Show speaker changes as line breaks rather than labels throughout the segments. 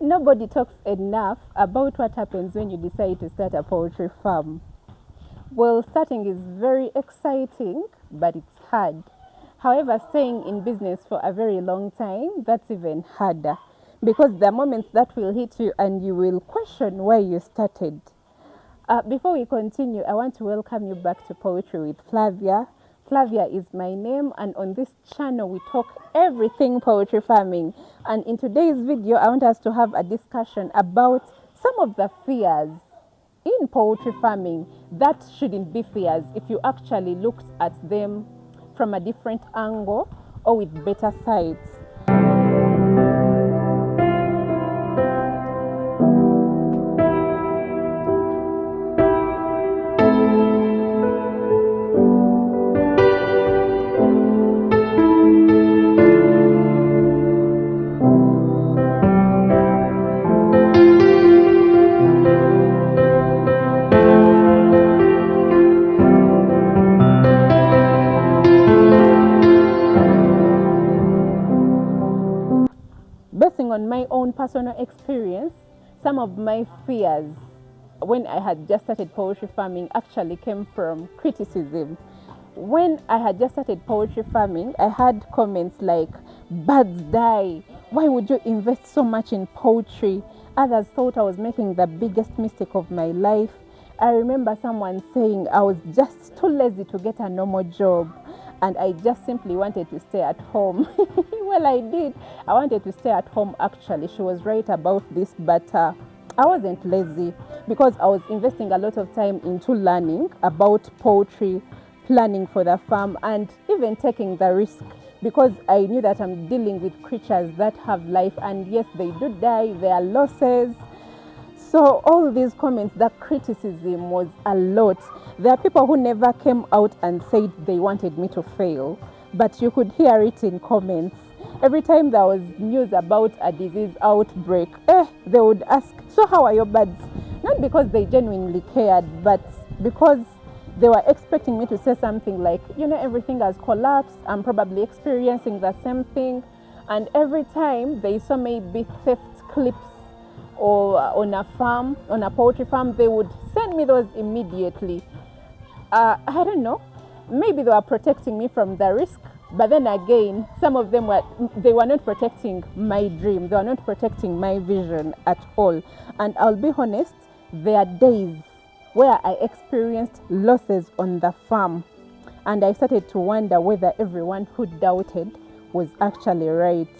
Nobody talks enough about what happens when you decide to start a poultry farm. Well, starting is very exciting, but it's hard. However, staying in business for a very long time, that's even harder because there are moments that will hit you and you will question why you started. Before we continue, I want to welcome you back to Poetry with Flavia. Flavia is my name, and on this channel, we talk everything poultry farming. And in today's video, I want us to have a discussion about some of the fears in poultry farming that shouldn't be fears if you actually looked at them from a different angle or with better sides. Basing on my own personal experience, some of my fears when I had just started poultry farming actually came from criticism. When I had just started poultry farming, I had comments like, birds die. Why would you invest so much in poultry? Others thought I was making the biggest mistake of my life. I remember someone saying I was just too lazy to get a normal job and I just simply wanted to stay at home. Well, I did. I wanted to stay at home actually. She was right about this, but I wasn't lazy because I was investing a lot of time into learning about poultry, planning for the farm, and even taking the risk because I knew that I'm dealing with creatures that have life, and yes, they do die, there are losses. So all these comments, the criticism was a lot. There are people who never came out and said they wanted me to fail, but you could hear it in comments. Every time there was news about a disease outbreak, they would ask, so how are your birds? Not because they genuinely cared, but because they were expecting me to say something like, everything has collapsed, I'm probably experiencing the same thing. And every time they saw maybe theft clips or on a farm, on a poultry farm, they would send me those immediately. I don't know, maybe they were protecting me from the risk, but then again, some of them they were not protecting my dream, they were not protecting my vision at all. And I'll be honest, there are days where I experienced losses on the farm, and I started to wonder whether everyone who doubted was actually right.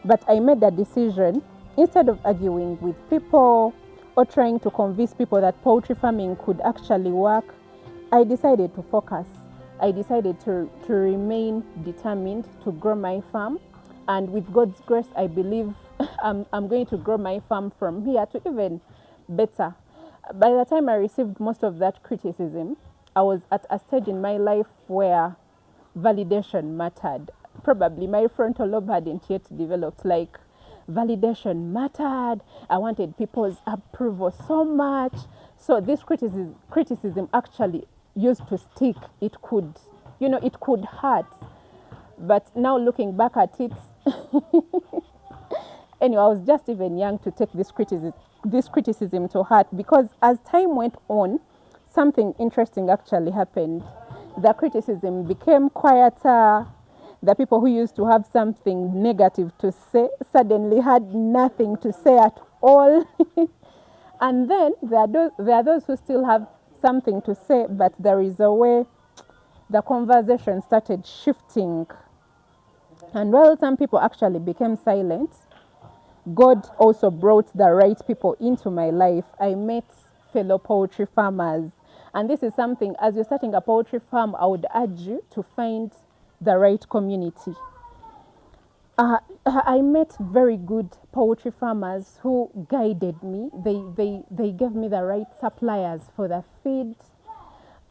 But I made a decision. Instead of arguing with people or trying to convince people that poultry farming could actually work, I decided to focus. I decided to remain determined to grow my farm. And with God's grace, I believe I'm going to grow my farm from here to even better. By the time I received most of that criticism, I was at a stage in my life where validation mattered. Probably my frontal lobe hadn't yet developed. Like, validation mattered. I wanted people's approval so much. So this criticism actually used to stick. It could, it could hurt. But now looking back at it, anyway, I was just even young to take this criticism to heart, because as time went on, something interesting actually happened. The criticism became quieter. The people who used to have something negative to say suddenly had nothing to say at all. And then there are those who still have something to say, but there is a way the conversation started shifting. And while some people actually became silent, God also brought the right people into my life. I met fellow poultry farmers. And this is something, as you're starting a poultry farm, I would urge you to find the right community. I met very good poultry farmers who guided me. They gave me the right suppliers for the feed.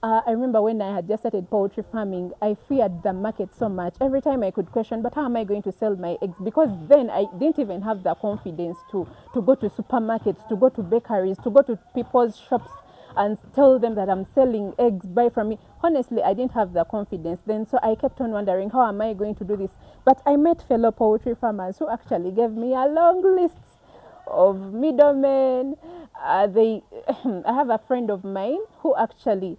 I remember when I had just started poultry farming, I feared the market so much. Every time I could question, but how am I going to sell my eggs? Because then I didn't even have the confidence to go to supermarkets, to go to bakeries, to go to people's shops and tell them that I'm selling eggs, buy from me. Honestly, I didn't have the confidence then, so I kept on wondering, how am I going to do this? But I met fellow poultry farmers who actually gave me a long list of middlemen. They, I have a friend of mine who actually,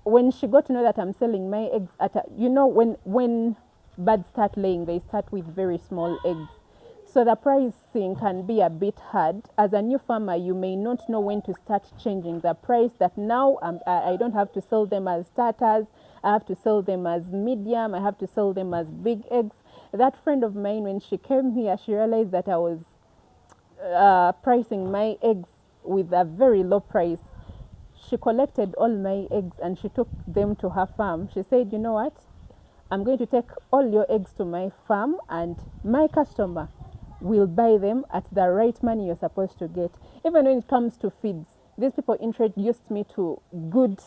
when she got to know that I'm selling my eggs at a, when birds start laying, they start with very small eggs. So the pricing can be a bit hard. As a new farmer, you may not know when to start changing the price. That now I don't have to sell them as starters. I have to sell them as medium. I have to sell them as big eggs. That friend of mine, when she came here, she realized that I was pricing my eggs with a very low price. She collected all my eggs and she took them to her farm. She said, you know what? I'm going to take all your eggs to my farm and my customer will buy them at the right money you're supposed to get. Even when it comes to feeds, these people introduced me to good,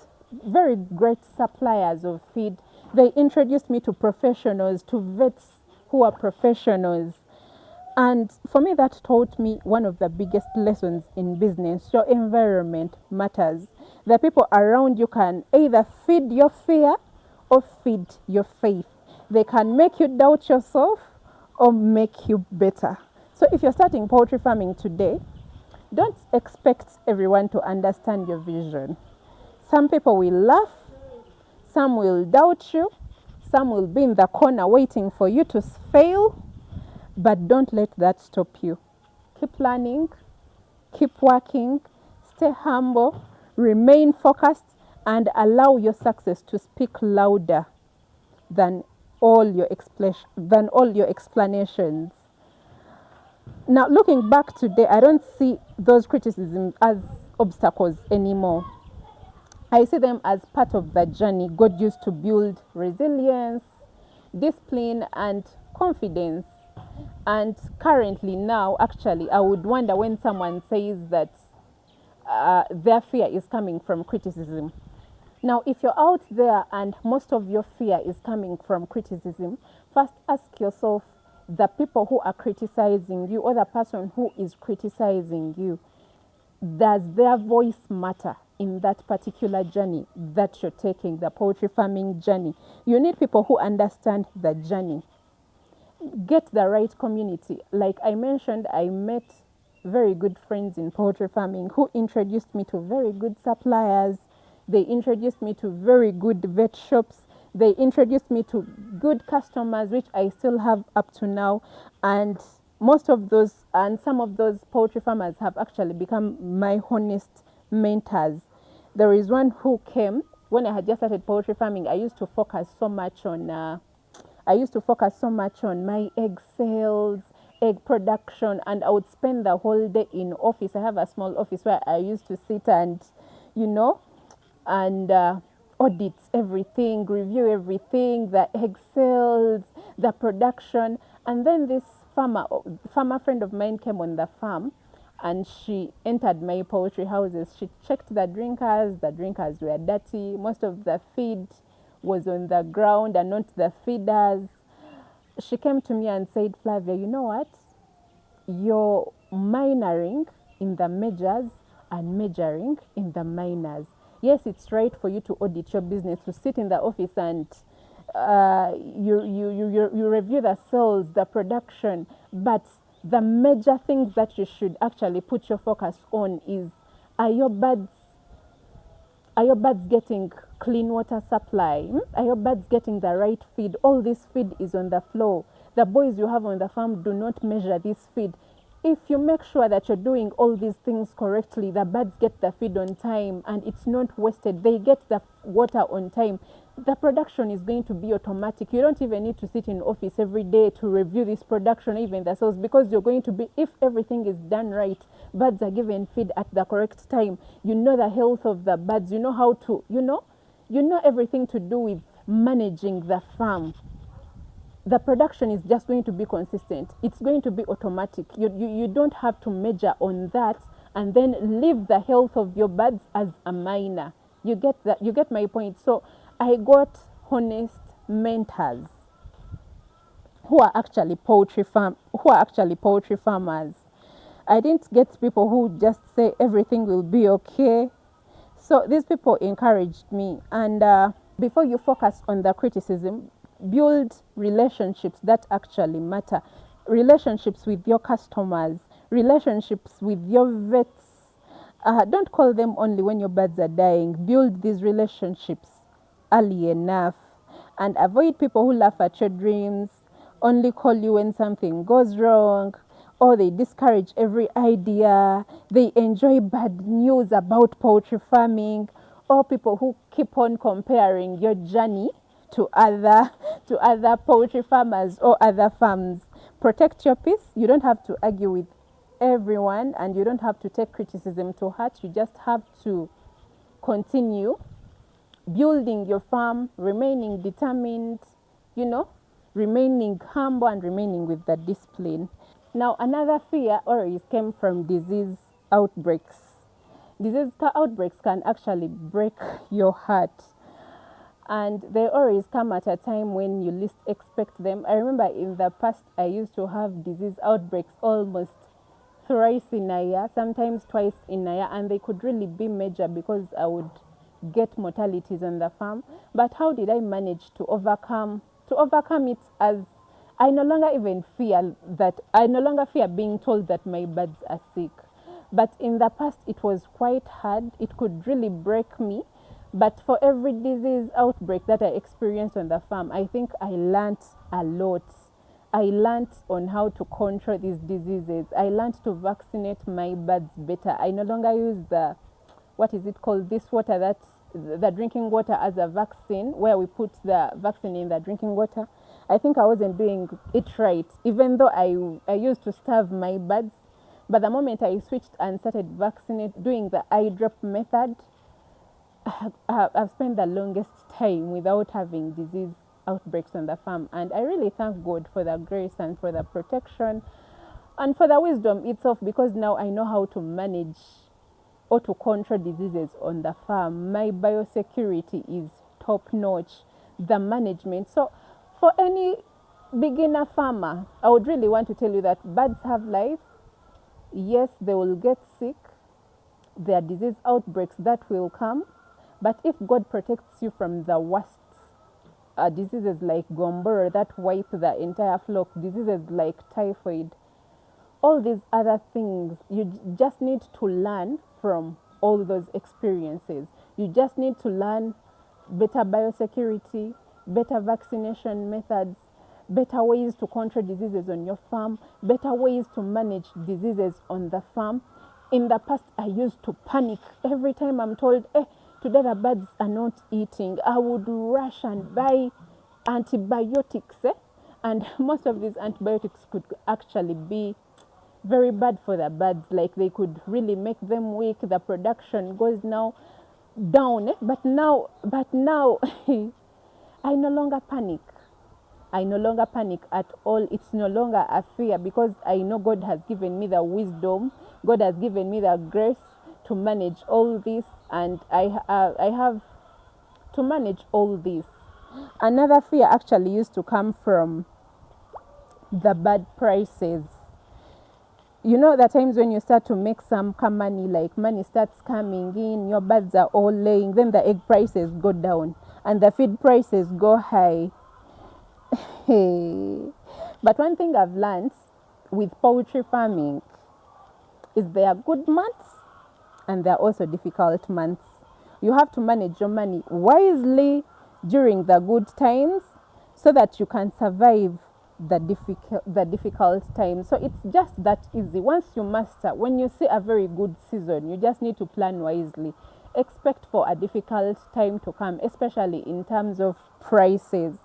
very great suppliers of feed. They introduced me to professionals, to vets who are professionals. And for me, that taught me one of the biggest lessons in business. Your environment matters. The people around you can either feed your fear or feed your faith. They can make you doubt yourself or make you better. So if you're starting poultry farming today, don't expect everyone to understand your vision. Some people will laugh, some will doubt you, some will be in the corner waiting for you to fail, but don't let that stop you. Keep learning, keep working, stay humble, remain focused, and allow your success to speak louder than all your explanations. Now, looking back today, I don't see those criticisms as obstacles anymore. I see them as part of the journey God used to build resilience, discipline, and confidence. And currently now, actually, I would wonder when someone says that their fear is coming from criticism. Now, if you're out there and most of your fear is coming from criticism, first ask yourself, the people who are criticizing you or the person who is criticizing you, does their voice matter in that particular journey that you're taking, the poultry farming journey? You need people who understand the journey. Get the right community. Like I mentioned, I met very good friends in poultry farming who introduced me to very good suppliers. They introduced me to very good vet shops. They introduced me to good customers, which I still have up to now. And most of those and some of those poultry farmers have actually become my honest mentors. There is one who came when I had just started poultry farming. I used to focus so much on my egg sales, egg production, and I would spend the whole day in office. I have a small office where I used to sit and, audit everything, review everything, the egg sales, the production. And then this farmer friend of mine came on the farm and she entered my poultry houses. She checked the drinkers were dirty. Most of the feed was on the ground and not the feeders. She came to me and said, Flavia, you know what? You're minoring in the majors and majoring in the minors. Yes, it's right for you to audit your business, to sit in the office and you review the sales, the production, but the major things that you should actually put your focus on is, are your birds getting clean water supply? Are your birds getting the right feed? All this feed is on the floor. The boys you have on the farm do not measure this feed. If you make sure that you're doing all these things correctly, the birds get the feed on time and it's not wasted. They get the water on time. The production is going to be automatic. You don't even need to sit in office every day to review this production, even the sales, because you're going to be, if everything is done right, birds are given feed at the correct time. You know the health of the birds. You know how to, you know everything to do with managing the farm. The production is just going to be consistent. It's going to be automatic. You don't have to measure on that and then leave the health of your birds as a minor. You get that? You get my point? So I got honest mentors who are actually poultry farmers. I didn't get people who just say everything will be okay. So these people encouraged me. And before you focus on the criticism, build relationships that actually matter. Relationships with your customers, relationships with your vets. Don't call them only when your birds are dying. Build these relationships early enough, and avoid people who laugh at your dreams, only call you when something goes wrong, or they discourage every idea. They enjoy bad news about poultry farming, or people who keep on comparing your journey to other poultry farmers or other farms. Protect your peace. You don't have to argue with everyone, and you don't have to take criticism to heart. You just have to continue building your farm, remaining determined, remaining humble and remaining with the discipline. Now, another fear always came from disease outbreaks. Disease outbreaks can actually break your heart, and they always come at a time when you least expect them. I remember in the past I used to have disease outbreaks almost thrice in a year, sometimes twice in a year, and they could really be major because I would get mortalities on the farm. But how did I manage to overcome it? As I no longer fear being told that my birds are sick. But in the past it was quite hard. It could really break me. But for every disease outbreak that I experienced on the farm, I think I learned a lot. I learned on how to control these diseases. I learned to vaccinate my birds better. I no longer use this water, the drinking water, as a vaccine, where we put the vaccine in the drinking water. I think I wasn't doing it right, even though I used to starve my birds. But the moment I switched and started doing the eye drop method, I've spent the longest time without having disease outbreaks on the farm. And I really thank God for the grace and for the protection and for the wisdom itself, because now I know how to manage or to control diseases on the farm. My biosecurity is top notch, the management. So for any beginner farmer, I would really want to tell you that birds have life. Yes, they will get sick. There are disease outbreaks that will come. But if God protects you from the worst diseases like Gomboro that wipe the entire flock, diseases like typhoid, all these other things, you just need to learn from all those experiences. You just need to learn better biosecurity, better vaccination methods, better ways to control diseases on your farm, better ways to manage diseases on the farm. In the past, I used to panic every time I'm told, today the birds are not eating. I would rush and buy antibiotics, and most of these antibiotics could actually be very bad for the birds. Like, they could really make them weak. The production goes now down. But now I no longer panic. I no longer panic at all. It's no longer a fear, because I know God has given me the wisdom. God has given me the grace to manage all this, and I have to manage all this. Another fear actually used to come from the bad prices. You know, the times when you start to make some money, like money starts coming in, your birds are all laying, then the egg prices go down and the feed prices go high. But one thing I've learned with poultry farming is there are good months and there are also difficult months. You have to manage your money wisely during the good times so that you can survive the difficult times. So it's just that easy. Once you master, when you see a very good season, you just need to plan wisely. Expect for a difficult time to come, especially in terms of prices.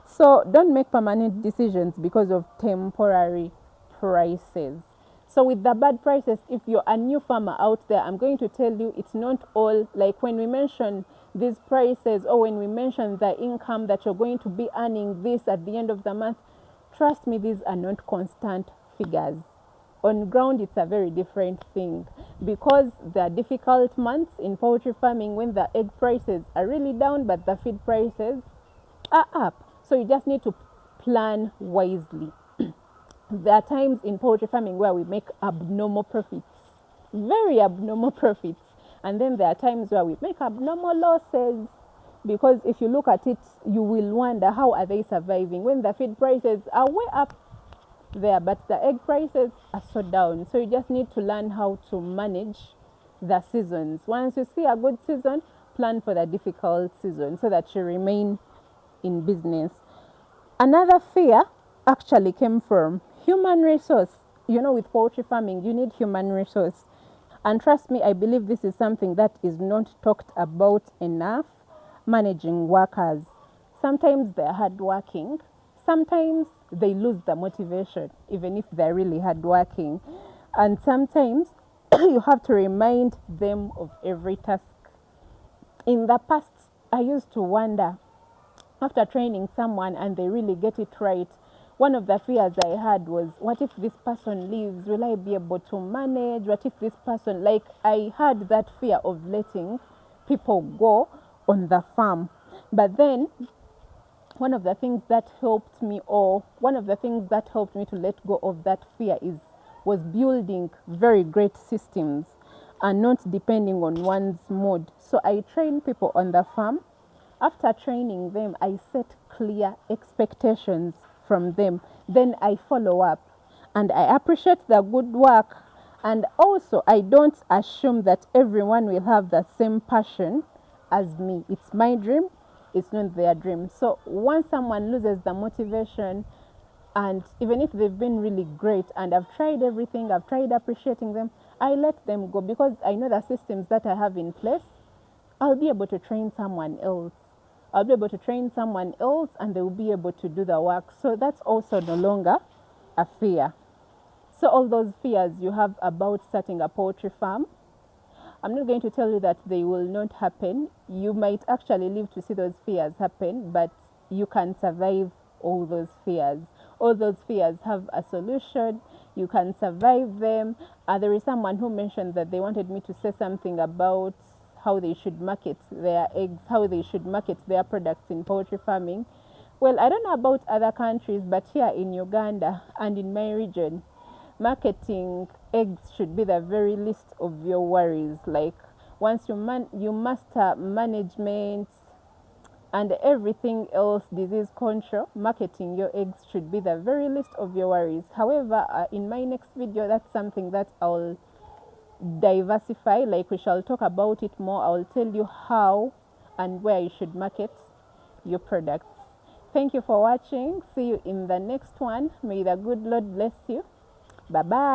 So don't make permanent decisions because of temporary prices. So with the bad prices, if you're a new farmer out there, I'm going to tell you it's not all, like when we mention these prices or when we mention the income that you're going to be earning this at the end of the month, trust me, these are not constant figures. On ground, it's a very different thing, because there are difficult months in poultry farming when the egg prices are really down, but the feed prices are up. So you just need to plan wisely. There are times in poultry farming where we make abnormal profits, very abnormal profits. And then there are times where we make abnormal losses, because if you look at it, you will wonder, how are they surviving when the feed prices are way up? there, but the egg prices are so down. So you just need to learn how to manage the seasons. Once you see a good season, plan for the difficult season so that you remain in business. Another fear actually came from human resource. With poultry farming, you need human resource. And trust me, I believe this is something that is not talked about enough. Managing workers. Sometimes they're hardworking. Sometimes they lose the motivation, even if they're really hardworking. And sometimes you have to remind them of every task. In the past, I used to wonder, after training someone and they really get it right, one of the fears I had was, what if this person leaves? Will I be able to manage? What if this person, like, I had that fear of letting people go on the farm. But then, one of the things that helped me, to let go of that fear was building very great systems and not depending on one's mood. So I train people on the farm. After training them, I set clear expectations from them. Then I follow up and I appreciate the good work. And also, I don't assume that everyone will have the same passion as me. It's my dream, it's not their dream. So once someone loses the motivation, and even if they've been really great and I've tried everything, I've tried appreciating them, I let them go because I know the systems that I have in place. I'll be able to train someone else. I'll be able to train someone else and they will be able to do the work. So that's also no longer a fear. So all those fears you have about starting a poultry farm, I'm not going to tell you that they will not happen. You might actually live to see those fears happen, but you can survive all those fears. All those fears have a solution. You can survive them. There is someone who mentioned that they wanted me to say something about how they should market their eggs, how they should market their products in poultry farming. Well, I don't know about other countries, but here in Uganda and in my region, marketing eggs should be the very least of your worries. Like, once you master management and everything else, disease control, marketing your eggs should be the very least of your worries. However, in my next video, that's something that I'll diversify. Like, we shall talk about it more. I'll tell you how and where you should market your products. Thank you for watching. See you in the next one. May the good Lord bless you. Bye bye.